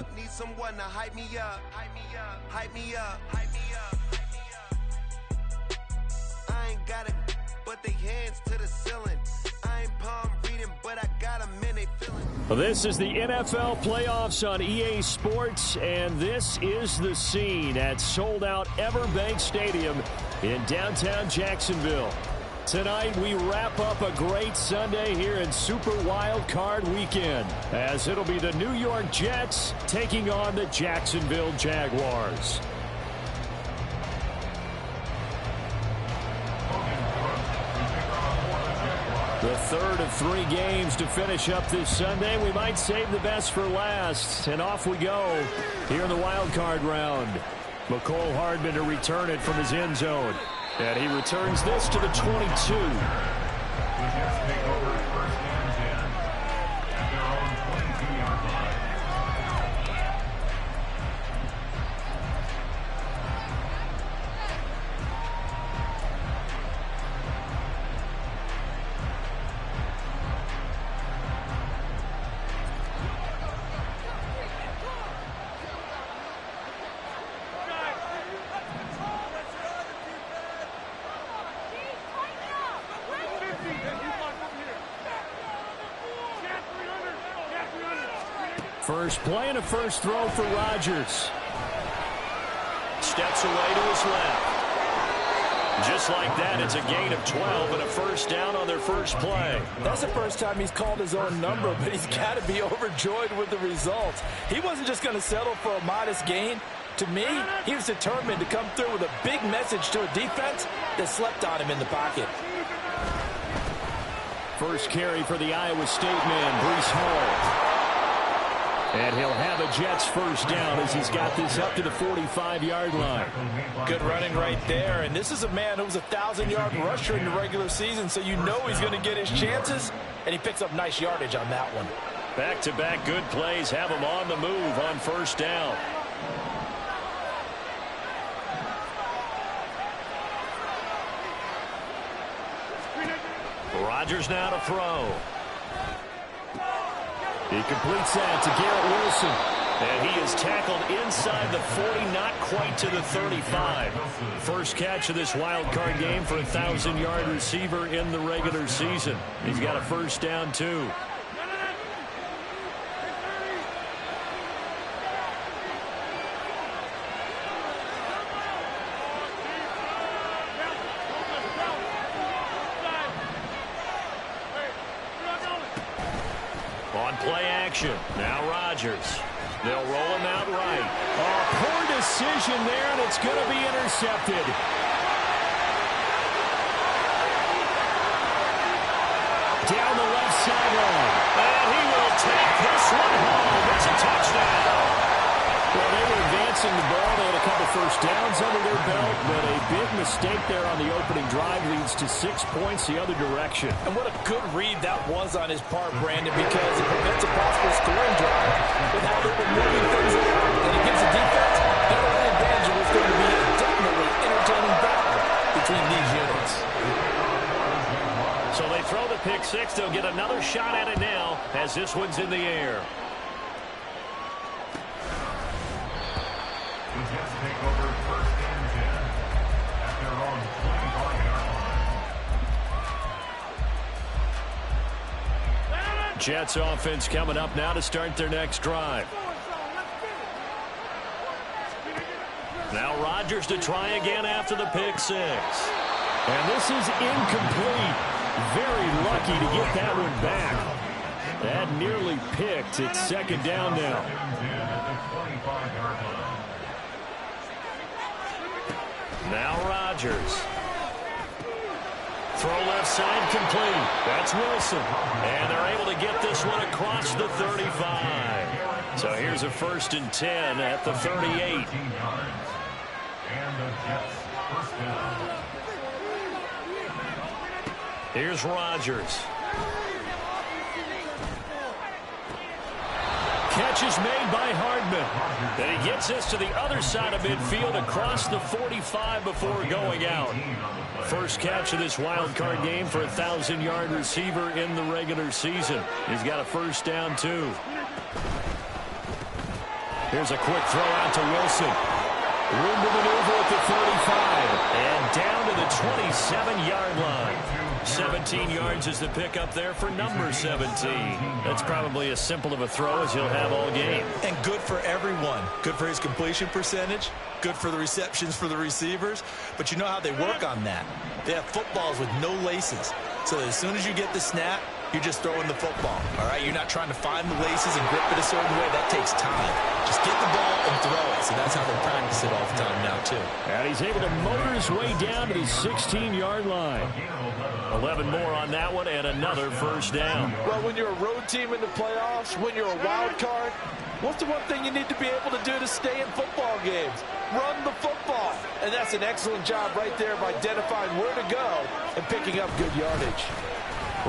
up. Need someone to hype me up. Hype me up. Hype me up. Hype me up. I ain't got it, but they hands to the ceiling. I ain't palm reading, but I got them in they feeling. Well, this is the NFL playoffs on EA Sports, and this is the scene at sold-out Everbank Stadium in downtown Jacksonville. Tonight, we wrap up a great Sunday here in Super Wild Card Weekend, as it'll be the New York Jets taking on the Jacksonville Jaguars. The third of 3 games to finish up this Sunday. We might save the best for last. And off we go here in the wild card round. McCole Hardman to return it from his end zone. And he returns this to the 22. First play and a first throw for Rodgers. Steps away to his left. Just like that, it's a gain of 12 and a first down on their first play. That's the first time he's called his own number, but he's got to be overjoyed with the result. He wasn't just going to settle for a modest gain. To me, he was determined to come through with a big message to a defense that slept on him in the pocket. First carry for the Iowa State man, Breece Hall. And he'll have a Jets first down as he's got this up to the 45-yard line. Good running right there. And this is a man who was a 1,000-yard rusher in the regular season, so you know he's going to get his chances, and he picks up nice yardage on that one. Back-to-back good plays have him on the move on first down. Rodgers now to throw. He completes that to Garrett Wilson. And he is tackled inside the 40, not quite to the 35. First catch of this wild card game for a 1,000-yard receiver in the regular season. He's got a first down, too. On play action, now Rodgers. They'll roll him out right. Oh, poor decision there, and it's going to be intercepted. Down the left sideline. And he will take this one home. It's a touchdown. Well, they were advancing the ball. They had a couple first downs under their belt, but a big mistake there on the opening drive leads to 6 points the other direction. And what a good read that was on his part, Brandon, because it prevents a possible scoring drive with how they were moving things around. And it gives the defense an early advantage of what's going to be a definitely entertaining battle between these units. So they throw the pick six. They'll get another shot at it now as this one's in the air. Take over first and 10 at their own 25-yard line. Jets offense coming up now to start their next drive. Now Rodgers to try again after the pick six. And this is incomplete. Very lucky to get that one back. That nearly picked. It's second down now. Now Rodgers. Throw left side complete. That's Wilson. And they're able to get this one across the 35. So here's a 1st and 10 at the 38. Here's Rodgers. Catch is made by Hardman. And he gets this to the other side of midfield across the 45 before going out. First catch of this wild card game for a 1,000-yard receiver in the regular season. He's got a first down, too. Here's a quick throw out to Wilson. Room to maneuver at the 35. And down to the 27-yard line. 17 yards is the pickup there for number 17. That's probably as simple of a throw as he'll have all game. And good for everyone. Good for his completion percentage. Good for the receptions for the receivers. But you know how they work on that. They have footballs with no laces. So as soon as you get the snap, you're just throwing the football. All right, you're not trying to find the laces and grip it a certain way. That takes time. Just get the ball and throw it. So that's how they practice it all the time now, too. And he's able to motor his way down to the 16-yard line. 11 more on that one and another first down. Well, when you're a road team in the playoffs, when you're a wild card, what's the one thing you need to be able to do to stay in football games? Run the football. And that's an excellent job right there of identifying where to go and picking up good yardage.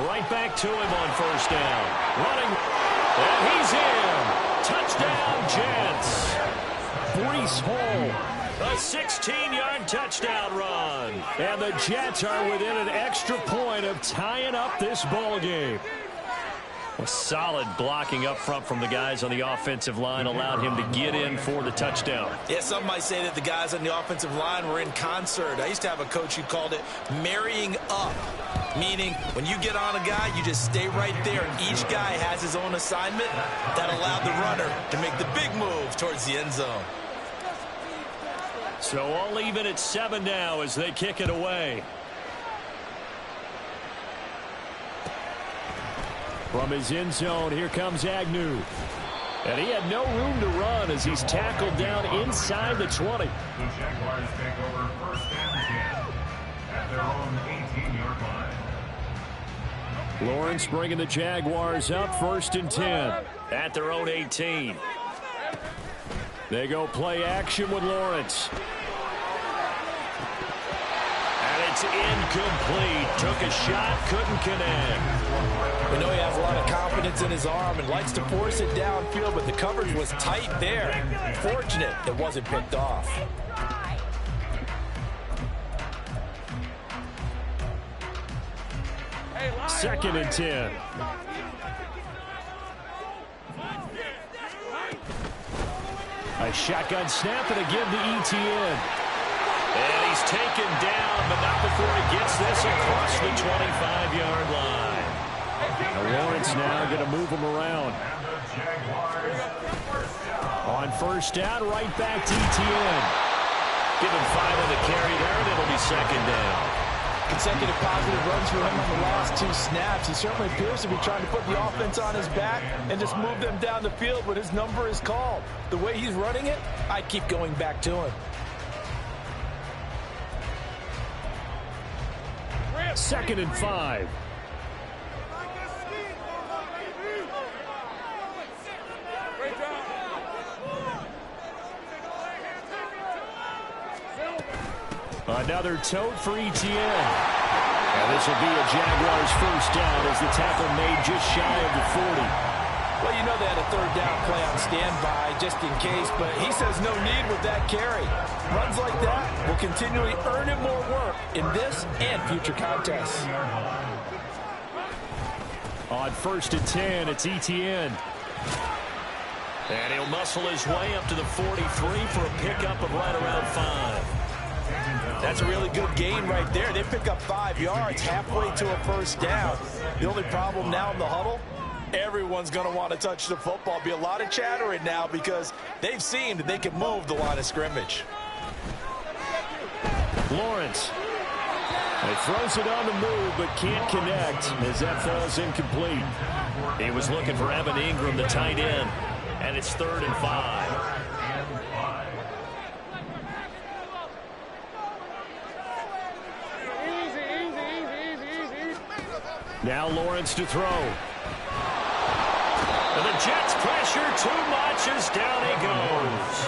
Right back to him on first down. Running. And he's in. Touchdown, Jets. Breece Hall. A 16-yard touchdown run. And the Jets are within an extra point of tying up this ball game. A solid blocking up front from the guys on the offensive line allowed him to get in for the touchdown. Yeah, some might say that the guys on the offensive line were in concert. I used to have a coach who called it marrying up, meaning when you get on a guy, you just stay right there, and each guy has his own assignment. That allowed the runner to make the big move towards the end zone. So all even at 7 now as they kick it away. From his end zone, here comes Agnew. And he had no room to run as he's tackled down inside the 20. The Jaguars take over first and 10 at their own 18-yard line. Lawrence bringing the Jaguars up first and 10 at their own 18. They go play action with Lawrence. And it's incomplete. Took a shot, couldn't connect. We know he has a lot of confidence in his arm and likes to force it downfield, but the coverage was tight there. Fortunate it wasn't picked off. Second and 10. A shotgun snap and again to ETN. And he's taken down, but not before he gets this across the 25-yard line. Now Lawrence now going to move him around. On first down, right back to ETN. Give him 5 on the carry there, and it'll be second down. Consecutive positive runs for him on the last 2 snaps. He certainly appears to be trying to put the offense on his back and just move them down the field when his number is called. The way he's running it, I'd keep going back to him. Second and 5. Another tote for ETN. And this will be a Jaguars first down as the tackle made just shy of the 40. Well, you know they had a third down play on standby just in case, but he says no need with that carry. Runs like that will continually earn him more work in this and future contests. On first and 10, it's ETN. And he'll muscle his way up to the 43 for a pickup of right around 5. That's a really good gain right there. They pick up 5 yards halfway to a first down. The only problem now in the huddle, everyone's going to want to touch the football. Be a lot of chattering now because they've seen that they can move the line of scrimmage. Lawrence. He throws it on the move but can't connect as that falls incomplete. He was looking for Evan Ingram, the tight end, and it's 3rd and 5. Now Lawrence to throw. And the Jets pressure too much as down he goes.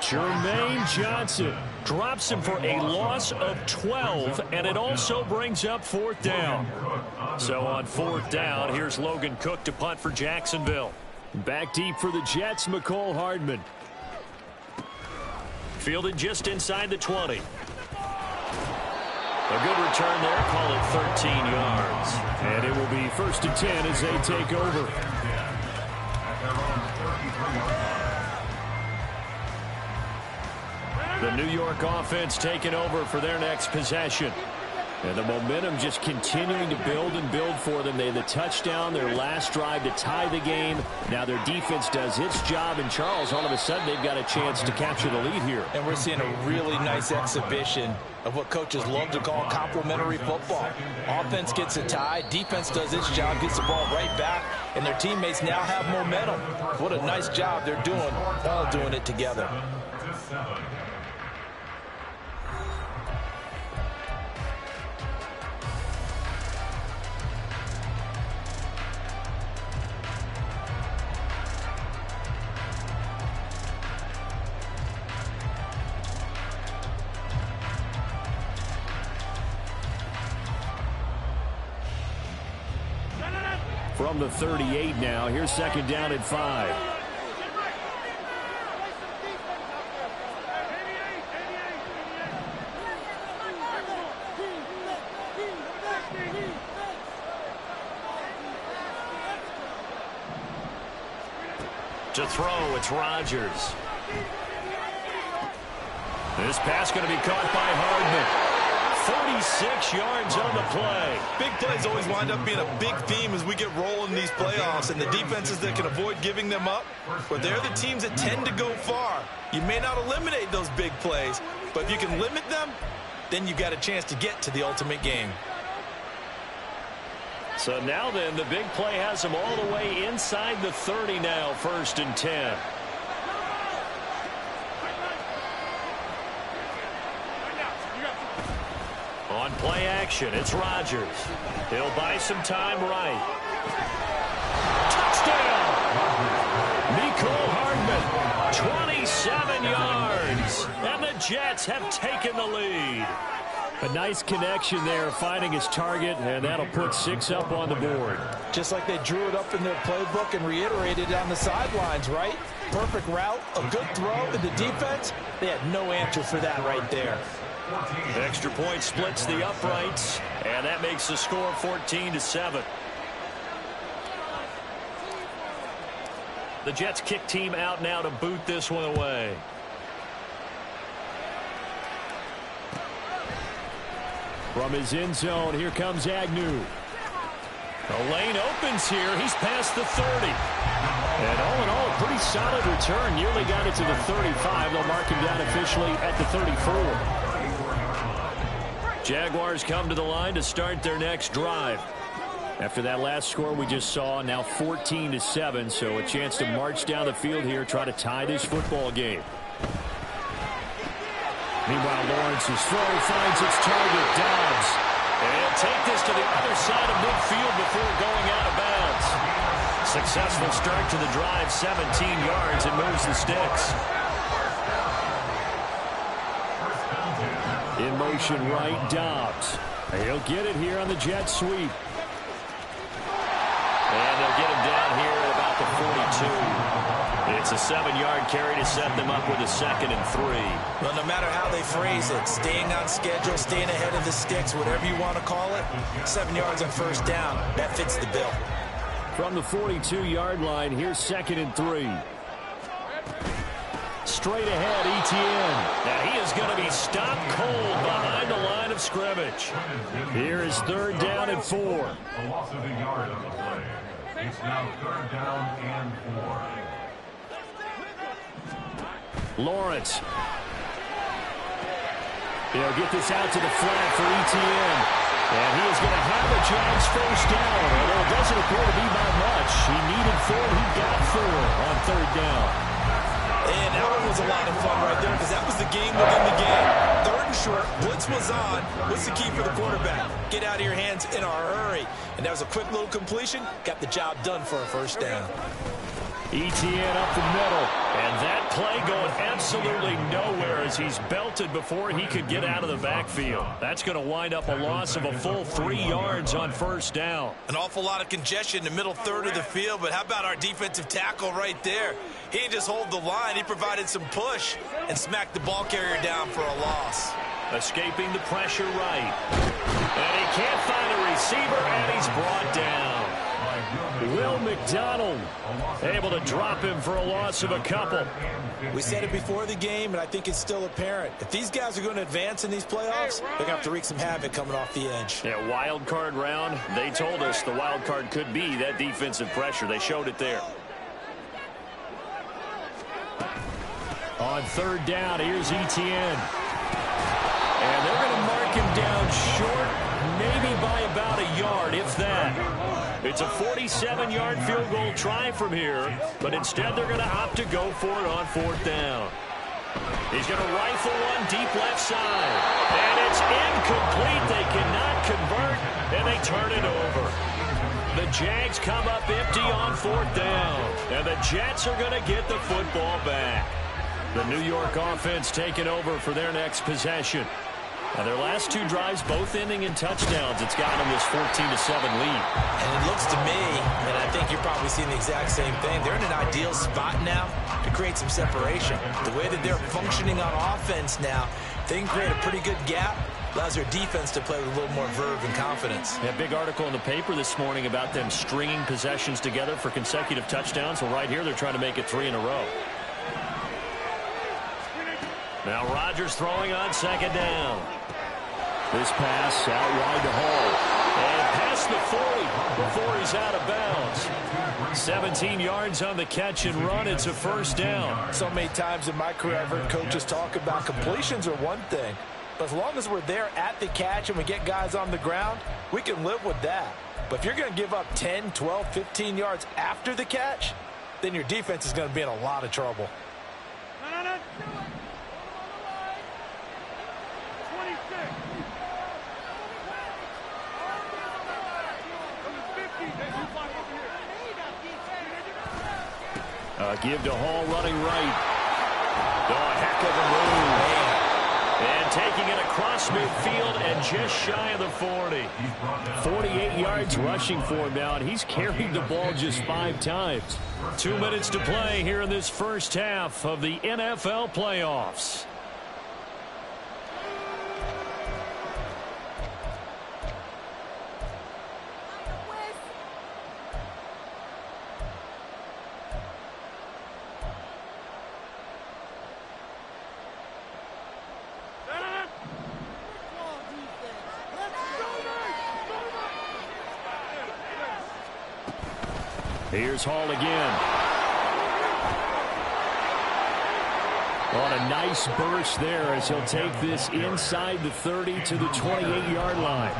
Jermaine Johnson drops him for a loss of 12, and it also brings up 4th down. So on 4th down, here's Logan Cook to punt for Jacksonville. Back deep for the Jets, McCole Hardman. Fielded just inside the 20. A good return there, call it 13 yards. And it will be 1st and 10 as they take over. The New York offense taking over for their next possession. And the momentum just continuing to build and build for them. They had the touchdown, their last drive to tie the game. Now their defense does its job. And Charles, all of a sudden, they've got a chance to capture the lead here. And we're seeing a really nice exhibition of what coaches love to call complementary football. Offense gets a tie, defense does its job, gets the ball right back, and their teammates now have momentum. What a nice job they're doing, all doing it together. From the 38 now, here's second down at 5. To throw, it's Rodgers. This pass going to be caught by Hardman. 46 yards on the play. Big plays always wind up being a big theme as we get rolling in these playoffs, and the defenses that can avoid giving them up, but they're the teams that tend to go far. You may not eliminate those big plays, but if you can limit them, then you've got a chance to get to the ultimate game. So now then, the big play has them all the way inside the 30 now, 1st and 10. On play action, it's Rodgers. He'll buy some time right. Touchdown! Mecole Hardman, 27 yards. And the Jets have taken the lead. A nice connection there, finding his target, and that'll put 6 up on the board. Just like they drew it up in their playbook and reiterated it on the sidelines, right? Perfect route, a good throw, and the defense, they had no answer for that right there. Extra point splits the uprights, and that makes the score 14-7. The Jets kick team out now to boot this one away. From his end zone, here comes Agnew. The lane opens here. He's past the 30. And all in all, a pretty solid return. Nearly got it to the 35. They'll mark him down officially at the 34. Jaguars come to the line to start their next drive. After that last score we just saw, now 14-7, so a chance to march down the field here, try to tie this football game. Meanwhile, Lawrence's throw finds its target, Dobbs. And he'll take this to the other side of midfield before going out of bounds. Successful start to the drive, 17 yards, and moves the sticks. In motion right, Dobbs. He'll get it here on the jet sweep. And they'll get him down here at about the 42. It's a 7-yard carry to set them up with a 2nd and 3. Well, no matter how they phrase it, staying on schedule, staying ahead of the sticks, whatever you want to call it, 7 yards on 1st down, that fits the bill. From the 42-yard line, here's 2nd and 3. Straight ahead, Etienne. Now he is going to be stopped cold behind the line of scrimmage. Here is 3rd down and 4. A loss of a yard on the play. It's now 3rd down and 4. Lawrence. He'll get this out to the flat for Etienne. And he is going to have a Giants 1st down, although it doesn't appear to be by much. He needed 4, he got 4 on 3rd down. And that one was a lot of fun right there because that was the game within the game. 3rd and short, blitz was on. What's the key for the quarterback? Get out of your hands in a hurry. And that was a quick little completion. Got the job done for a 1st down. Etienne up the middle. And that play going absolutely nowhere as he's belted before he could get out of the backfield. That's going to wind up a loss of a full 3 yards on 1st down. An awful lot of congestion in the middle 3rd of the field, but how about our defensive tackle right there? He didn't just hold the line. He provided some push and smacked the ball carrier down for a loss. Escaping the pressure right. And he can't find a receiver, and he's brought down. Will McDonald able to drop him for a loss of a couple. We said it before the game, and I think it's still apparent. If these guys are going to advance in these playoffs, they're going to have to wreak some havoc coming off the edge. Yeah, wild card round. They told us the wild card could be that defensive pressure. They showed it there. On third down, here's Etienne. And they're going to mark him down short, maybe by about a yard, if that. It's a 47-yard field goal try from here, but instead they're going to opt to go for it on fourth down. He's going to rifle one deep left side. And it's incomplete. They cannot convert, and they turn it over. The Jags come up empty on fourth down, and the Jets are going to get the football back. The New York offense taking over for their next possession. Now their last two drives both ending in touchdowns. It's gotten them this 14-7 lead. And it looks to me, and I think you're probably seeing the exact same thing, they're in an ideal spot now to create some separation. The way that they're functioning on offense now, they can create a pretty good gap. Allows their defense to play with a little more verve and confidence. A big article in the paper this morning about them stringing possessions together for consecutive touchdowns. Well, right here they're trying to make it 3 in a row. Now Rodgers throwing on second down. This pass out wide to Hall. And past the 40 before he's out of bounds. 17 yards on the catch and run. It's a first down. So many times in my career I've heard coaches talk about completions are one thing. But as long as we're there at the catch and we get guys on the ground, we can live with that. But if you're going to give up 10, 12, 15 yards after the catch, then your defense is going to be in a lot of trouble. Give to Hall running right. Oh, a heck of a move. And taking it across midfield and just shy of the 40. 48 yards rushing for him now, and he's carried the ball just 5 times. 2 minutes to play here in this first half of the NFL playoffs. Here's Hall again. On a nice burst there as he'll take this inside the 30 to the 28-yard line.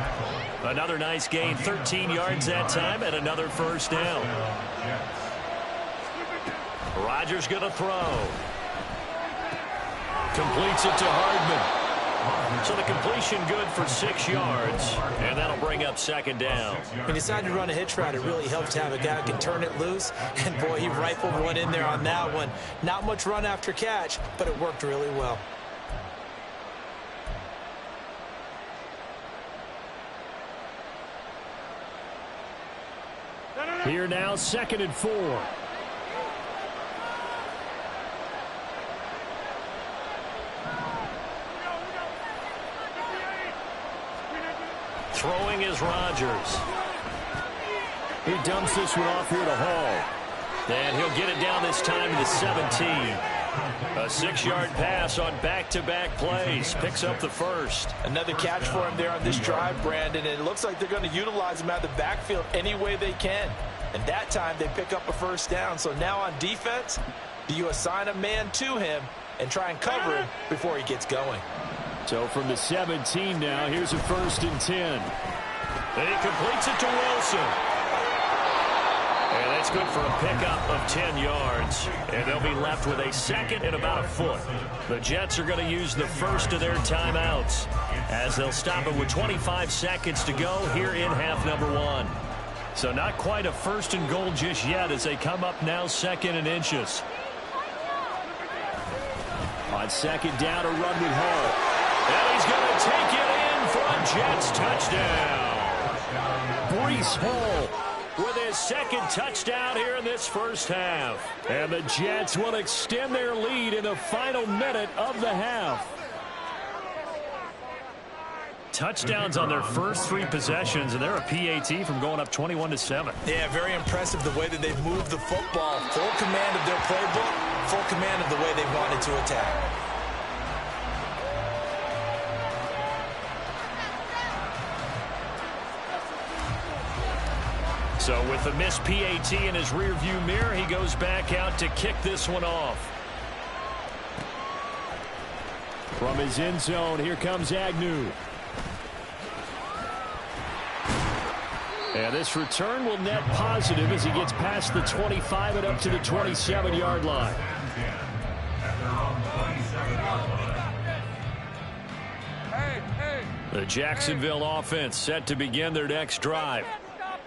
Another nice gain, 13 yards that time, and another first down. Rodgers going to throw. Completes it to Hardman. So the completion good for 6 yards, and that'll bring up second down. When you decide to run a hitch route, it really helps to have a guy who can turn it loose. And, boy, he rifled one in there on that one. Not much run after catch, but it worked really well. Here now, 2nd and 4. Throwing is Rodgers. He dumps this one off here to Hall. And he'll get it down this time to the 17. A 6-yard pass on back-to-back plays. Picks up the first. Another catch for him there on this drive, Brandon. And it looks like they're going to utilize him out of the backfield any way they can. And that time they pick up a first down. So now on defense, do you assign a man to him and try and cover him before he gets going? So from the 17 now, here's a 1st and 10. And he completes it to Wilson. And that's good for a pickup of 10 yards. And they'll be left with a 2nd and about a foot. The Jets are going to use the first of their timeouts as they'll stop it with 25 seconds to go here in half number 1. So not quite a 1st and goal just yet as they come up now 2nd and inches. On 2nd down, a run with Hall. And he's going to take it in for a Jets touchdown. Breece Hall with his 2nd touchdown here in this first half. And the Jets will extend their lead in the final minute of the half. touchdowns on their first 3 possessions, and they're a PAT from going up 21-7. Yeah, very impressive the way that they've moved the football. Full command of their playbook, full command of the way they wanted to attack. So with the missed PAT in his rearview mirror, he goes back out to kick this one off. From his end zone, here comes Agnew. And this return will net positive as he gets past the 25 and up to the 27-yard line. The Jacksonville offense set to begin their next drive.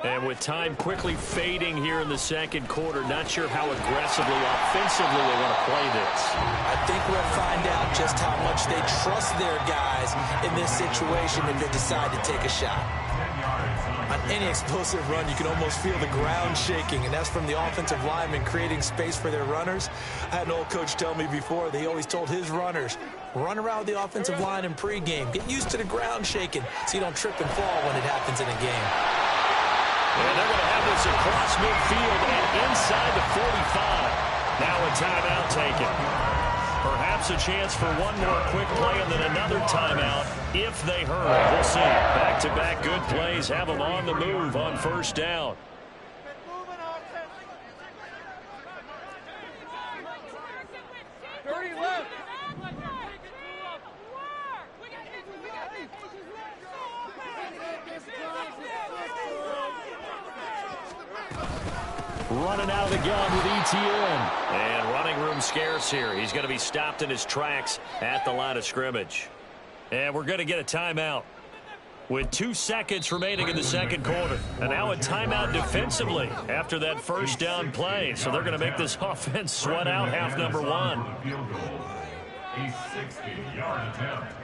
And with time quickly fading here in the second quarter, not sure how aggressively, offensively they want to play this. I think we'll find out just how much they trust their guys in this situation if they decide to take a shot. On any explosive run, you can almost feel the ground shaking, and that's from the offensive linemen creating space for their runners. I had an old coach tell me before, he always told his runners, run around the offensive line in pregame. Get used to the ground shaking so you don't trip and fall when it happens in a game. And they're going to have this across midfield and inside the 45. Now a timeout taken. Perhaps a chance for one more quick play and then another timeout if they hurry. We'll see. Back-to-back good plays have them on the move on first down. Running out of the gun with ETN. And running room scarce here. He's going to be stopped in his tracks at the line of scrimmage. And we're going to get a timeout with 2 seconds remaining in the second quarter. And now a timeout defensively after that first down play. So they're going to make this offense sweat out half number 1. A 60-yard attempt.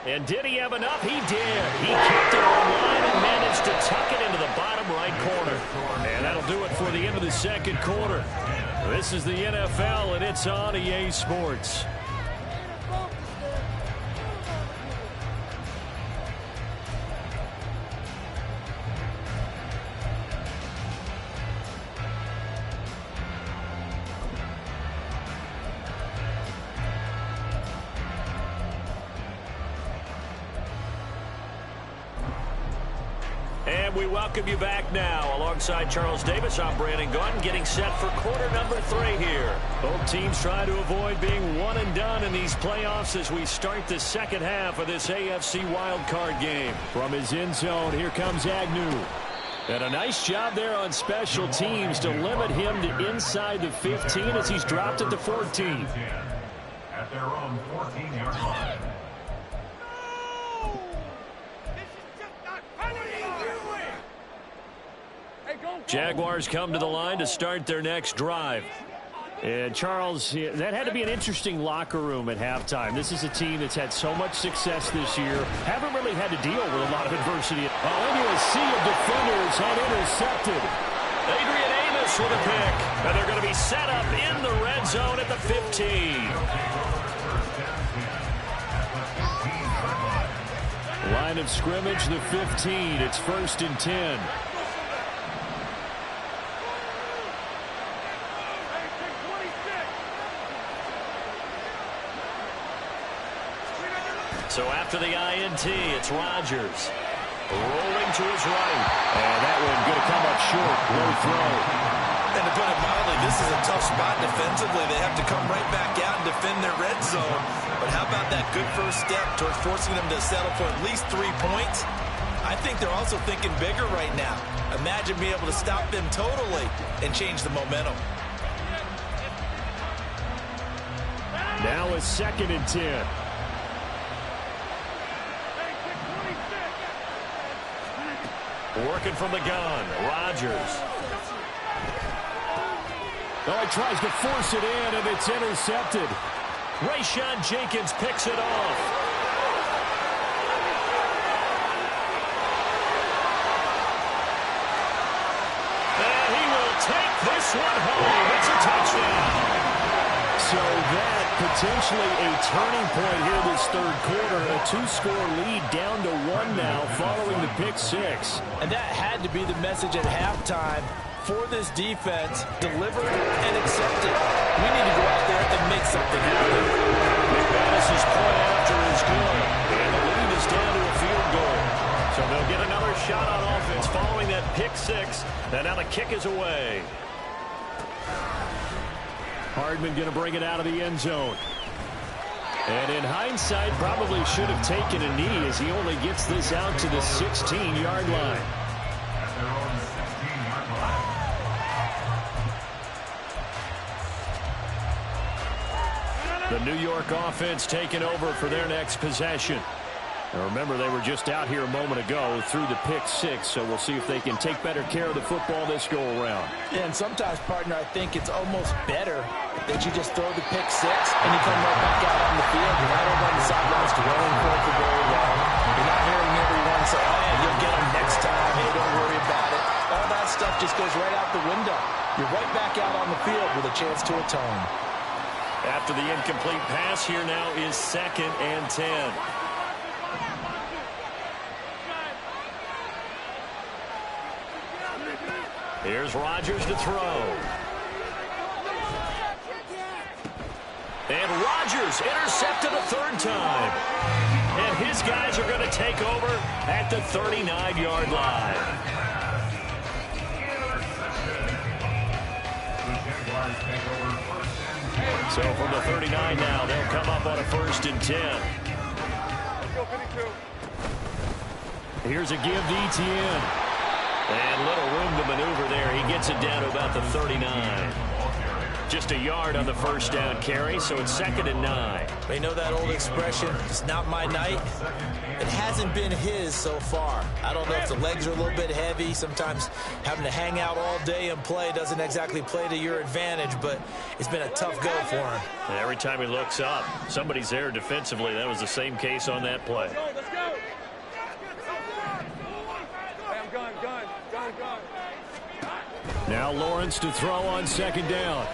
And did he have enough? He did. He kicked it online and managed to tuck it into the bottom right corner. And that'll do it for the end of the second quarter. This is the NFL, and it's on EA Sports. And we welcome you back now. Alongside Charles Davis, I'm Brandon Gordon, getting set for quarter number 3 here. Both teams trying to avoid being one and done in these playoffs as we start the second half of this AFC wildcard game. From his end zone, here comes Agnew. And a nice job there on special teams to limit him to inside the 15 as he's dropped at the 14. At their own 14-yard line. Jaguars come to the line to start their next drive. And Charles, that had to be an interesting locker room at halftime. This is a team that's had so much success this year. Haven't really had to deal with a lot of adversity. Into a sea of defenders and intercepted. Adrian Amos with a pick. And they're going to be set up in the red zone at the 15. Line of scrimmage, the 15. It's 1st and 10. So after the INT, it's Rodgers. Rolling to his right. And that one going to come up short. Low throw. And to put it mildly, this is a tough spot defensively. They have to come right back out and defend their red zone. But how about that good first step towards forcing them to settle for at least 3 points? I think they're also thinking bigger right now. Imagine being able to stop them totally and change the momentum. Now a 2nd and 10. Working from the gun, Rodgers. Oh, he tries to force it in, and it's intercepted. Rayshawn Jenkins picks it off. And he will take this one home. It's a touchdown. So that potentially a turning point here this third quarter. A 2-score lead down to 1 now following the pick six. And that had to be the message at halftime for this defense. Deliver and accept it. We need to go out there and make something happen. McManus's point after is good. And the lead is down to a field goal. So they'll get another shot on offense following that pick six. And now the kick is away. Hardman going to bring it out of the end zone. And in hindsight, probably should have taken a knee as he only gets this out to the 16-yard line. At their own 16-yard line. The New York offense taking over for their next possession. Now remember, they were just out here a moment ago through the pick six, so we'll see if they can take better care of the football this go-around. Yeah, and sometimes, partner, I think it's almost better that you just throw the pick six and you come right back out on the field. You're not over on the sidelines dwelling for it for very long. You're not hearing everyone say, oh, yeah, you'll get them next time. Hey, don't worry about it. All that stuff just goes right out the window. You're right back out on the field with a chance to atone. After the incomplete pass, here now is 2nd and 10. Here's Rodgers to throw. And Rodgers intercepted a third time. And his guys are going to take over at the 39-yard line. So from the 39 now, they'll come up on a 1st and 10. Here's a give to Etienne. And little room to maneuver there. He gets it down to about the 39. Just a yard on the first down carry, so it's 2nd and 9. They know that old expression, it's not my night. It hasn't been his so far. I don't know if the legs are a little bit heavy. Sometimes having to hang out all day and play doesn't exactly play to your advantage, but it's been a tough go for him. And every time he looks up, somebody's there defensively. That was the same case on that play. Let's go. Now Lawrence to throw on 2nd down.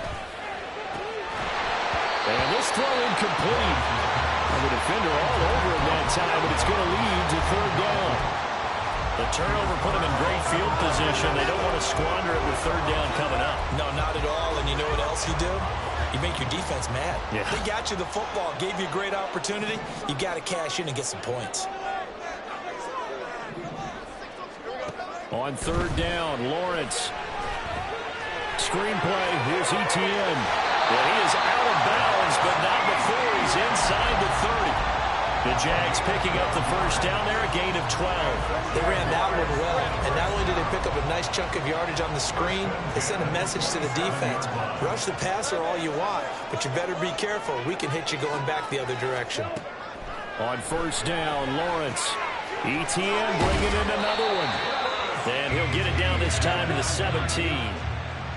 And this throw incomplete. And the defender all over him that time, but it's going to lead to 3rd down. The turnover put them in great field position. They don't want to squander it with 3rd down coming up. No, not at all. And you know what else you do? You make your defense mad. Yeah. They got you the football, gave you a great opportunity. You got to cash in and get some points. On 3rd down, Lawrence. Screenplay, here's Etienne. Well, he is out of bounds, but not before he's inside the 30. The Jags picking up the first down there, a gain of 12. They ran that one well, and not only did they pick up a nice chunk of yardage on the screen, they sent a message to the defense. Rush the passer all you want, but you better be careful. We can hit you going back the other direction. On 1st down, Lawrence. Etienne bringing in another one. And he'll get it down this time to the 17.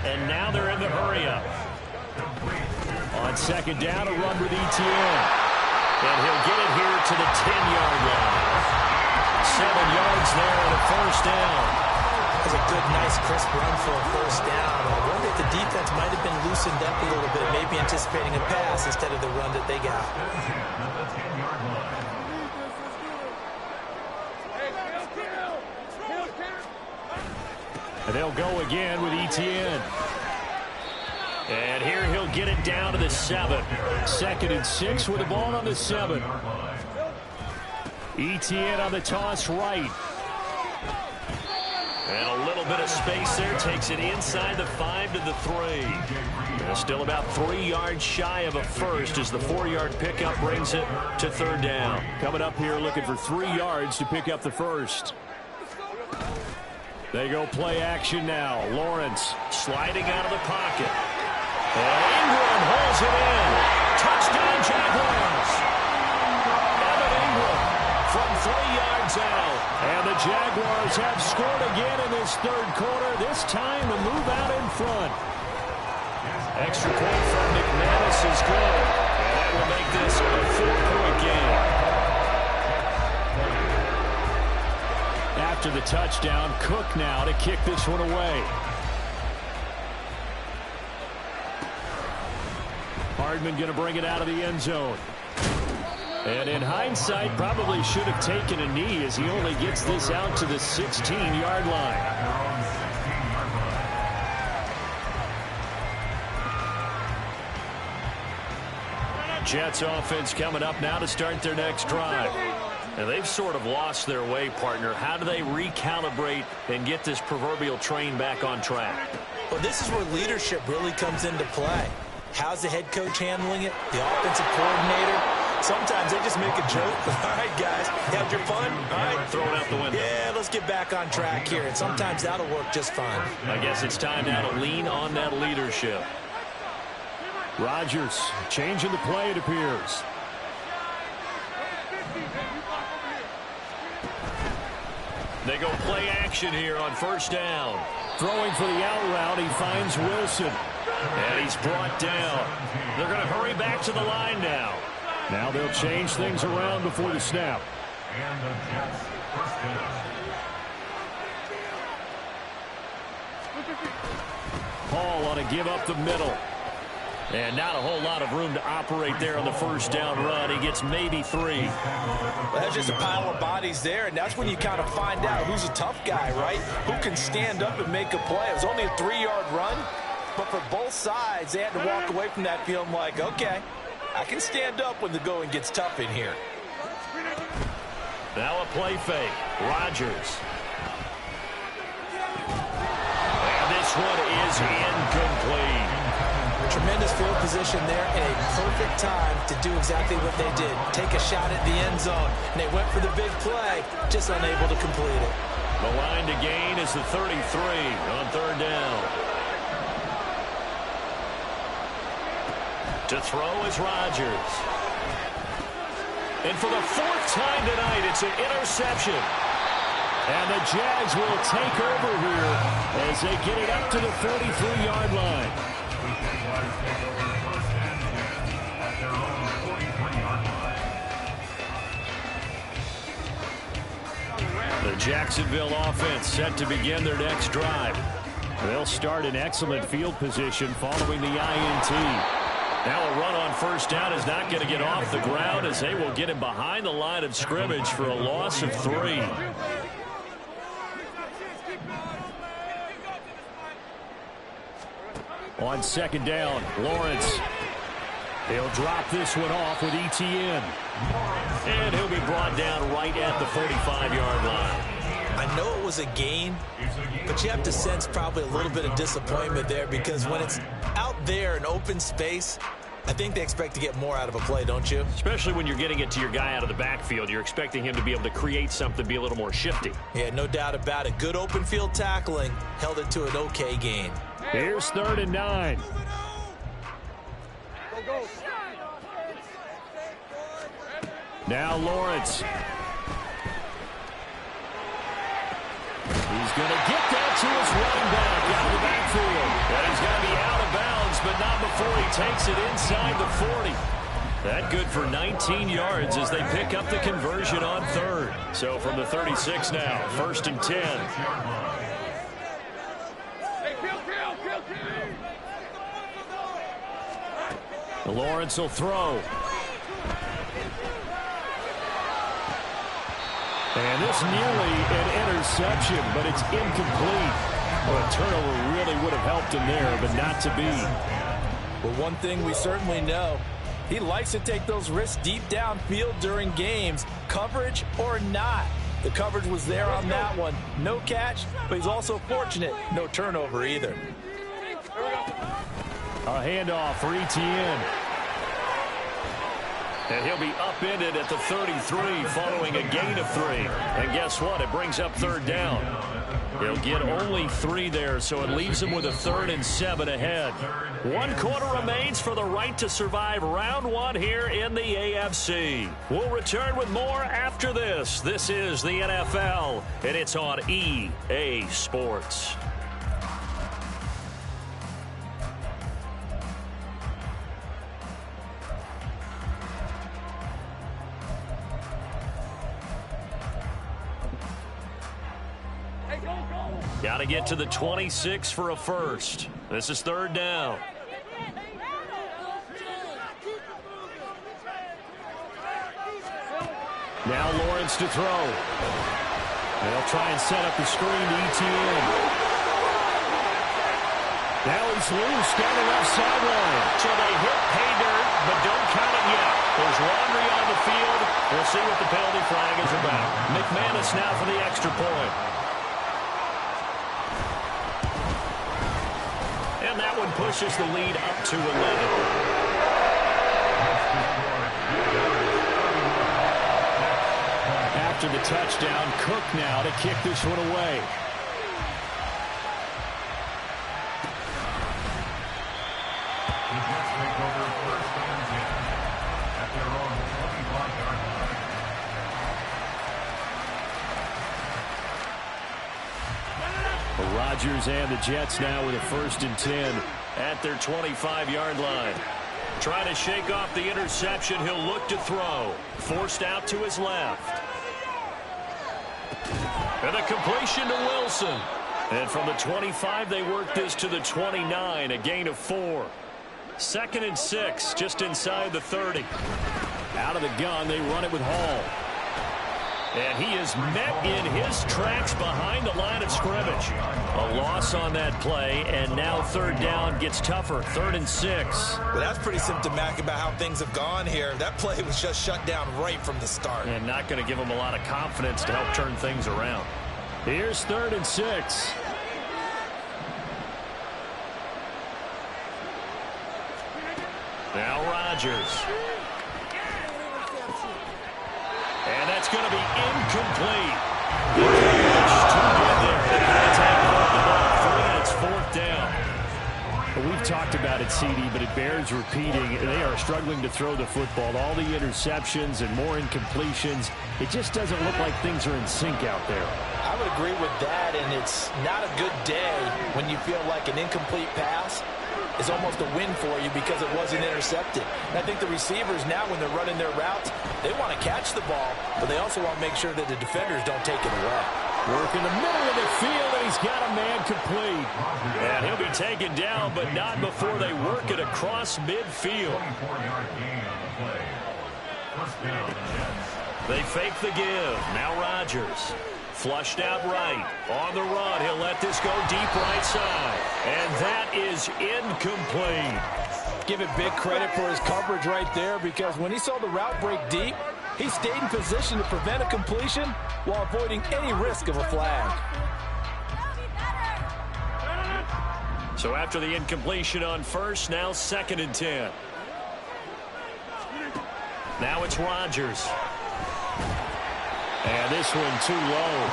And now they're in the hurry-up. On 2nd down, a run with Etienne. And he'll get it here to the 10-yard line. 7 yards there and a 1st down. That was a good, nice, crisp run for a 1st down. I wonder if the defense might have been loosened up a little bit, maybe anticipating a pass instead of the run that they got. And they'll go again with Etienne. And here he'll get it down to the 7. 2nd and 6 with the ball on the 7. Etienne on the toss right. And a little bit of space there. Takes it inside the 5 to the 3. Still about 3 yards shy of a first as the 4-yard pickup brings it to 3rd down. Coming up here looking for 3 yards to pick up the first. They go play action now. Lawrence sliding out of the pocket. And Ingram holds it in. Touchdown Jaguars. Evan Ingram from 3 yards out. And the Jaguars have scored again in this third quarter. This time to move out in front. Extra point from McManus is good. And that will make this a 4-point game. After the touchdown, Cook now to kick this one away. Hardman going to bring it out of the end zone. And in hindsight, probably should have taken a knee as he only gets this out to the 16-yard line. Jets offense coming up now to start their next drive. And they've sort of lost their way, partner. How do they recalibrate and get this proverbial train back on track? Well, this is where leadership really comes into play. How's the head coach handling it? The offensive coordinator? Sometimes they just make a joke. All right, guys, you had your fun? All right, throw it out the window. Yeah, let's get back on track here. And sometimes that'll work just fine. I guess it's time now to lean on that leadership. Rodgers changing the play, it appears. They go play action here on first down. Throwing for the out route, he finds Wilson. And he's brought down. They're going to hurry back to the line now. Now they'll change things around before the snap. And the Jets first down. Hall on a give up the middle. And not a whole lot of room to operate there on the first down run. He gets maybe 3. Well, that's just a pile of bodies there, and that's when you kind of find out who's a tough guy, right? Who can stand up and make a play. It was only a 3-yard run, but for both sides, they had to walk away from that feeling like, okay, I can stand up when the going gets tough in here. Now a play fake. Rodgers. And this one is incomplete. Tremendous field position there and a perfect time to do exactly what they did. Take a shot at the end zone. And they went for the big play, just unable to complete it. The line to gain is the 33 on third down. To throw is Rodgers. And for the 4th time tonight, it's an interception. And the Jags will take over here as they get it up to the 33-yard line. The Jacksonville offense set to begin their next drive. They'll start in excellent field position following the INT. Now a run on first down is not going to get off the ground as they will get him behind the line of scrimmage for a loss of 3. On second down, Lawrence. He'll drop this one off with ETN. And he'll be brought down right at the 45-yard line. I know it was a gain, but you have to sense probably a little bit of disappointment there because when it's out there in open space, I think they expect to get more out of a play, don't you? Especially when you're getting it to your guy out of the backfield. You're expecting him to be able to create something, be a little more shifty. Yeah, no doubt about it. Good open field tackling held it to an okay gain. Here's 3rd and 9. Now Lawrence. He's going to get that to his running back out of the backfield. And he's going to be out of bounds, but not before he takes it inside the 40. That good for 19 yards as they pick up the conversion on 3rd. So from the 36 now, 1st and 10. Lawrence will throw. And this nearly an interception, but it's incomplete. Well, a turnover really would have helped him there, but not to be. Well, one thing we certainly know, he likes to take those risks deep downfield during games, coverage or not. The coverage was there on that one. No catch, but he's also fortunate. No turnover either. A handoff for ETN. And he'll be upended at the 33 following a gain of 3. And guess what? It brings up 3rd down. He'll get only 3 there, so it leaves him with a 3rd and 7 ahead. 1 quarter remains for the right to survive round 1 here in the AFC. We'll return with more after this. This is the NFL, and it's on EA Sports. Got to get to the 26 for a first. This is 3rd down. Now Lawrence to throw. They'll try and set up the screen to ETN. Now he's loose down the left sideline. So they hit pay dirt, but don't count it yet. There's laundry on the field. We'll see what the penalty flag is about. McManus now for the extra point. And that one pushes the lead up to 11. After the touchdown, Cook now to kick this one away. The Jets take over first and 10 at their own 25-yard line. Rodgers and the Jets now with a 1st and 10 at their 25-yard line. Trying to shake off the interception. He'll look to throw. Forced out to his left. And a completion to Wilson. And from the 25, they work this to the 29, a gain of 4. 2nd and 6, just inside the 30. Out of the gun, they run it with Hall. And he is met in his tracks behind the line of scrimmage. A loss on that play, and now 3rd down gets tougher. 3rd and 6. Well, that's pretty symptomatic about how things have gone here. That play was just shut down right from the start. And not going to give him a lot of confidence to help turn things around. Here's 3rd and 6. Now Rodgers. And that's going to be incomplete. The catch too good there. The contact brought the ball 3, and it's 4th down. Well, we've talked about it, CD, but it bears repeating. They are struggling to throw the football. All the interceptions and more incompletions. It just doesn't look like things are in sync out there. I would agree with that, and it's not a good day when you feel like an incomplete pass is almost a win for you because it wasn't intercepted. And I think the receivers now, when they're running their routes, they want to catch the ball, but they also want to make sure that the defenders don't take it away. Work in the middle of the field, and he's got a man complete. And he'll be taken down, but not before they work it across midfield. 24-yard gain on the play. First down, Jets. They fake the give. Now Rodgers. Flushed out right. On the run, he'll let this go deep right side. And that is incomplete. Give it big credit for his coverage right there, because when he saw the route break deep, he stayed in position to prevent a completion while avoiding any risk of a flag. So after the incompletion on 1st, now 2nd and 10. Now it's Rodgers. And this one too low.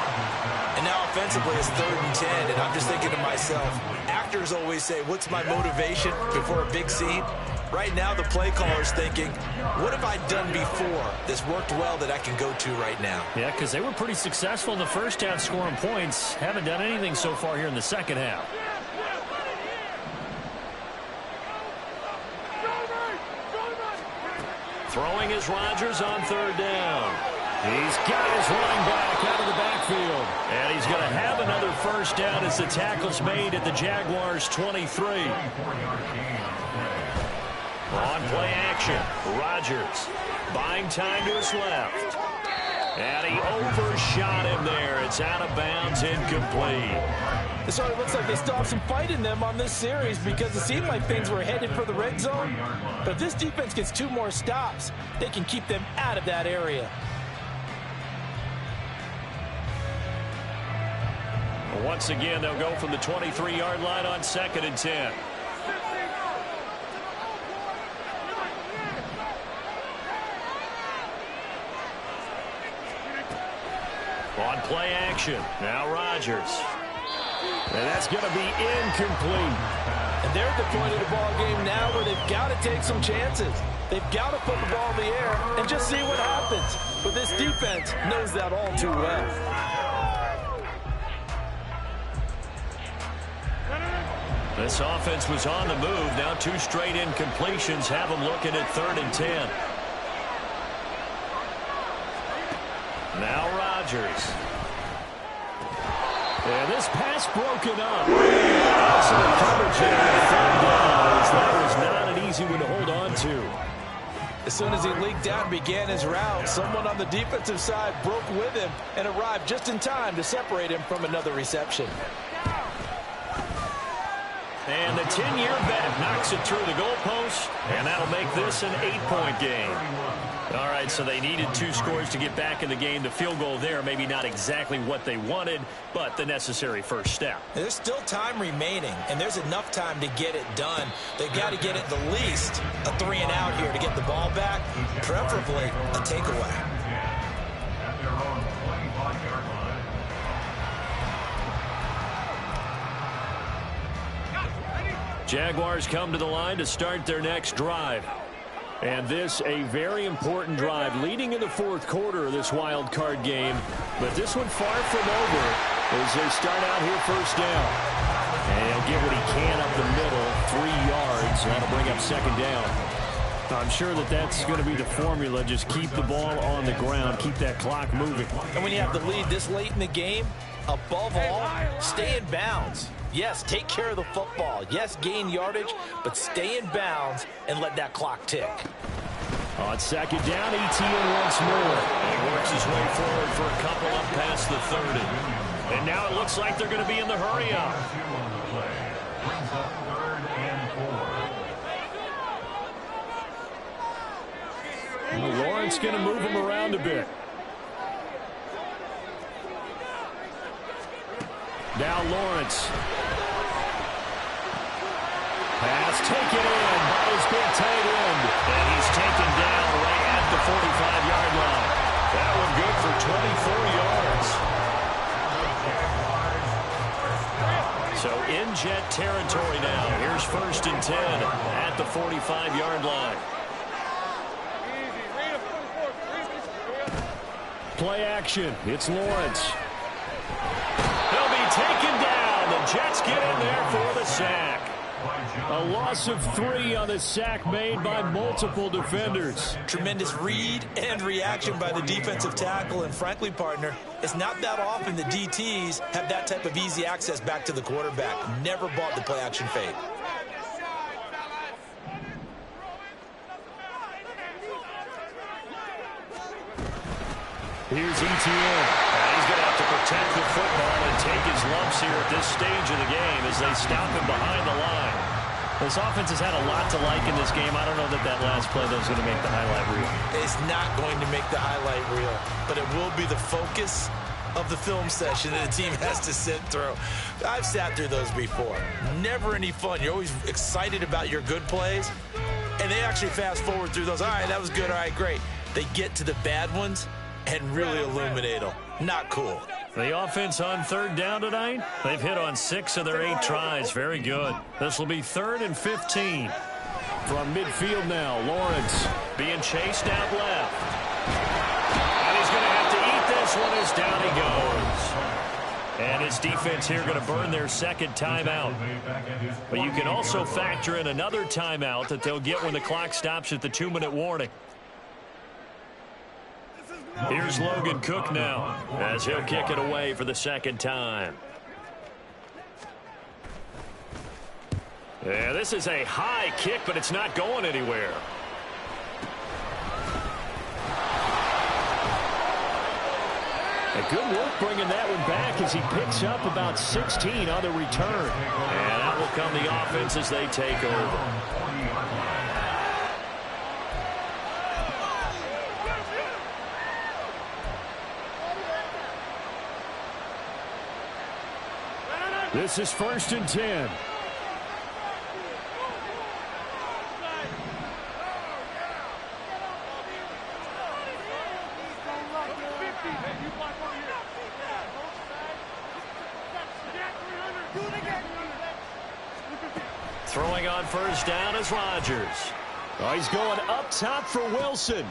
And now offensively it's 3rd and 10, and I'm just thinking to myself, actors always say, what's my motivation before a big scene? Right now the play caller's thinking, what have I done before that's worked well that I can go to right now? Yeah, because they were pretty successful in the 1st half scoring points. Haven't done anything so far here in the 2nd half. Throwing is Rodgers on 3rd down. He's got his running back out of the backfield. And he's going to have another 1st down as the tackle's made at the Jaguars' 23. On play action, Rodgers buying time to his left. And he overshot him there. It's out of bounds, incomplete. It sort of looks like they still have some fight in them on this series, because it seemed like things were headed for the red zone. But if this defense gets 2 more stops, they can keep them out of that area. Once again, they'll go from the 23-yard line on 2nd and 10. On play action, now Rodgers. And that's going to be incomplete. And they're at the point of the ball game now where they've got to take some chances. They've got to put the ball in the air and just see what happens. But this defense knows that all too well. This offense was on the move. Now 2 straight incompletions have them looking at 3rd and 10. Now Rodgers. And this pass broken up. Excellent coverage there on 3rd down, as that was not an easy one to hold on to. As soon as he leaked out and began his route, someone on the defensive side broke with him and arrived just in time to separate him from another reception. And the 10-year vet knocks it through the goalpost, and that'll make this an 8-point game. All right, so they needed 2 scores to get back in the game. The field goal there, maybe not exactly what they wanted, but the necessary first step. There's still time remaining, and there's enough time to get it done. They've got to get at the least a 3-and-out here to get the ball back, preferably a takeaway. At their own 25-yard line. Jaguars come to the line to start their next drive. And this a very important drive leading in the 4th quarter of this wild card game. But this one far from over as they start out here first down. And he'll get what he can up the middle, 3 yards. That'll bring up 2nd down. I'm sure that that's going to be the formula. Just keep the ball on the ground. Keep that clock moving. And when you have the lead this late in the game, above all, stay in bounds. Yes, take care of the football. Yes, gain yardage, but stay in bounds and let that clock tick. On 2nd down, ETN once more. He works his way forward for a couple up past the 30. And now it looks like they're going to be in the hurry-up. Brings up 3rd and 4. Lawrence going to move him around a bit. Now Lawrence. Pass taken in by his big tight end. And he's taken down right at the 45-yard line. That one good for 24 yards. So in Jet territory now. Here's 1st and 10 at the 45-yard line. Play action. It's Lawrence. He'll be taken down. The Jets get in there for the sack. A loss of 3 on the sack made by multiple defenders. Tremendous read and reaction by the defensive tackle. And frankly, partner, it's not that often the DTs have that type of easy access back to the quarterback. Never bought the play action fake. Here's ETN. He's going to have to protect the football and take his lumps here at this stage of the game as they stop him behind the line. This offense has had a lot to like in this game. I don't know that that last play, though, is going to make the highlight reel. It's not going to make the highlight reel, but it will be the focus of the film session that the team has to sit through. I've sat through those before. Never any fun. You're always excited about your good plays, and they actually fast forward through those. All right, that was good. All right, great. They get to the bad ones and really illuminate them. Not cool. The offense on 3rd down tonight, they've hit on 6 of their 8 tries. Very good. This will be 3rd and 15. From midfield now, Lawrence being chased out left. And he's going to have to eat this one as down he goes. And his defense here going to burn their 2nd timeout. But you can also factor in another timeout that they'll get when the clock stops at the 2-minute warning. Here's Logan Cook now as he'll kick it away for the 2nd time. Yeah, this is a high kick, but it's not going anywhere. A good work bringing that one back as he picks up about 16 on the return. And out will come the offense as they take over. This is 1st and 10. Throwing on 1st down is Rodgers. Oh, he's going up top for Wilson.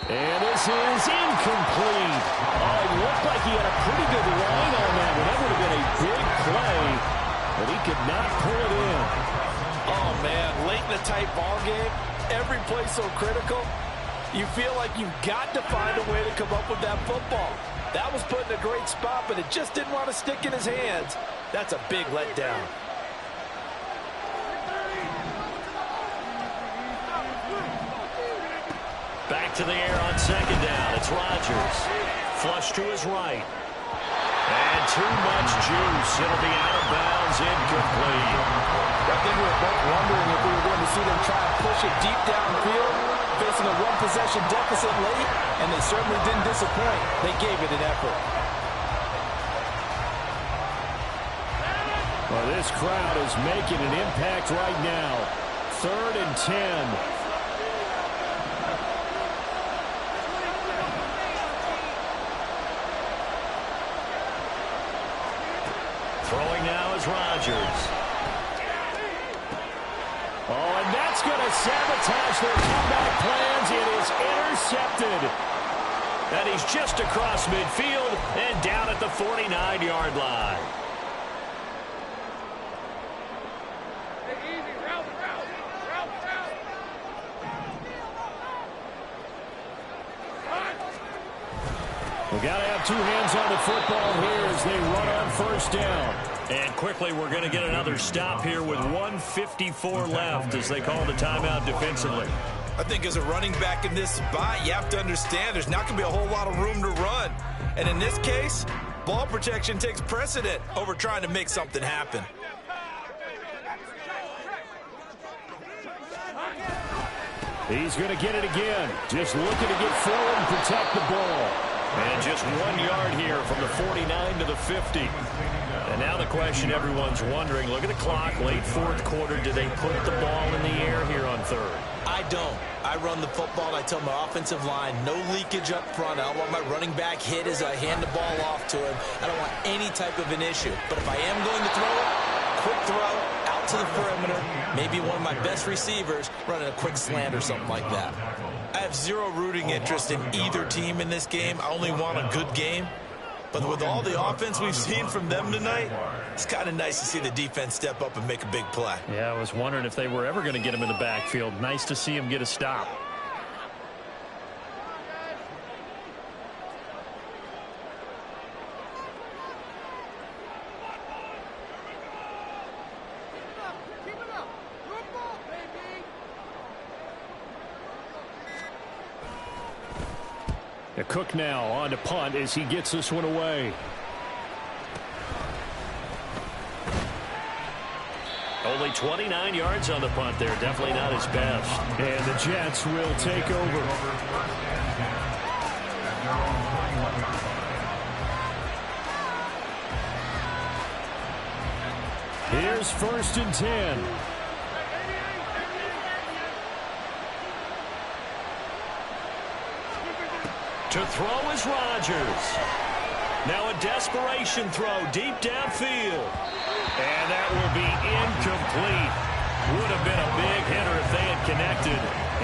And this is incomplete. Oh, it looked like he had a pretty good line on that one. That would have been a big play, but he could not pull it in. Oh, man, late in a tight ball game, every play so critical. You feel like you've got to find a way to come up with that football. That was put in a great spot, but it just didn't want to stick in his hands. That's a big letdown. back to the air on second down. It's Rodgers. Flush to his right. And too much juice. It'll be out of bounds, incomplete. I think we were both wondering if we were going to see them try and push it deep downfield, facing a one-possession deficit late, and they certainly didn't disappoint. They gave it an effort. Well, this crowd is making an impact right now. 3rd and 10. Throwing now is Rodgers. Oh, and that's going to sabotage their comeback plans. It is intercepted. And he's just across midfield and down at the 49-yard line. We've got to have two hands on the football here as they run on first down. And quickly, we're going to get another stop here with 1:54 left as they call the timeout defensively. I think as a running back in this spot, you have to understand there's not going to be a whole lot of room to run. And in this case, ball protection takes precedent over trying to make something happen. He's going to get it again. Just looking to get forward and protect the ball. And just 1 yard here from the 49 to the 50. And now the question everyone's wondering, look at the clock, late fourth quarter, do they put the ball in the air here on third? I don't. I run the football, and I tell my offensive line, no leakage up front. I don't want my running back hit as I hand the ball off to him. I don't want any type of an issue. But if I am going to throw it, quick throw, out to the perimeter, maybe one of my best receivers running a quick slant or something like that. I have zero rooting interest in either team in this game. I only want a good game. But with all the offense we've seen from them tonight, it's kind of nice to see the defense step up and make a big play. Yeah, I was wondering if they were ever going to get him in the backfield. Nice to see him get a stop. Cook now on to punt as he gets this one away. Only 29 yards on the punt there. Definitely not his best. And the Jets will take over. Here's 1st and 10. To throw is Rodgers. Now a desperation throw deep downfield. And that will be incomplete. Would have been a big hitter if they had connected.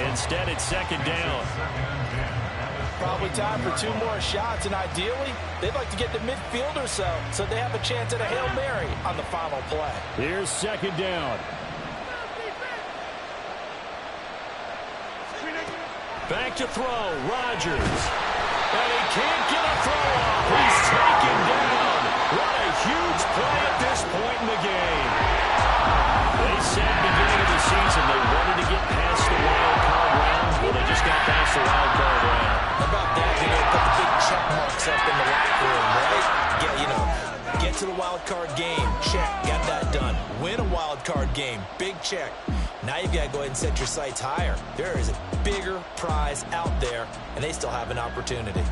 Instead, it's 2nd down. Probably time for 2 more shots, and ideally, they'd like to get to midfield or so they have a chance at a Hail Mary on the final play. Here's 2nd down. Back to throw, Rodgers. And he can't get a throw off. He's taken down. What a huge play at this point in the game. They said beginning of the season they wanted to get past the wild card round. Well, they just got past the wild card round. How about that? You know, put the big check marks up in the locker room, right? Yeah, you know, get to the wild card game. Check. Got that done. Win a wild card game. Big check. Now you've got to go ahead and set your sights higher. There is a bigger prize out there, and they still have an opportunity.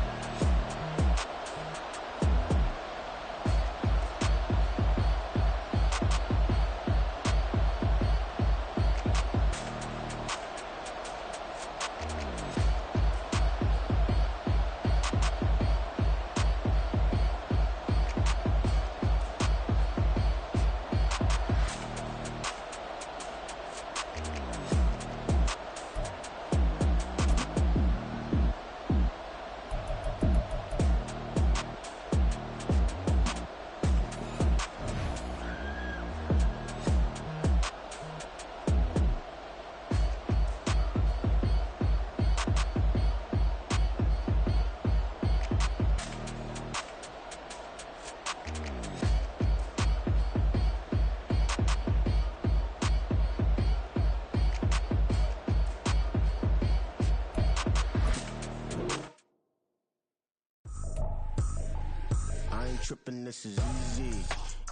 tripping, this is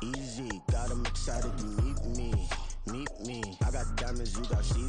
easy. Got them excited to meet me. I got diamonds, you got see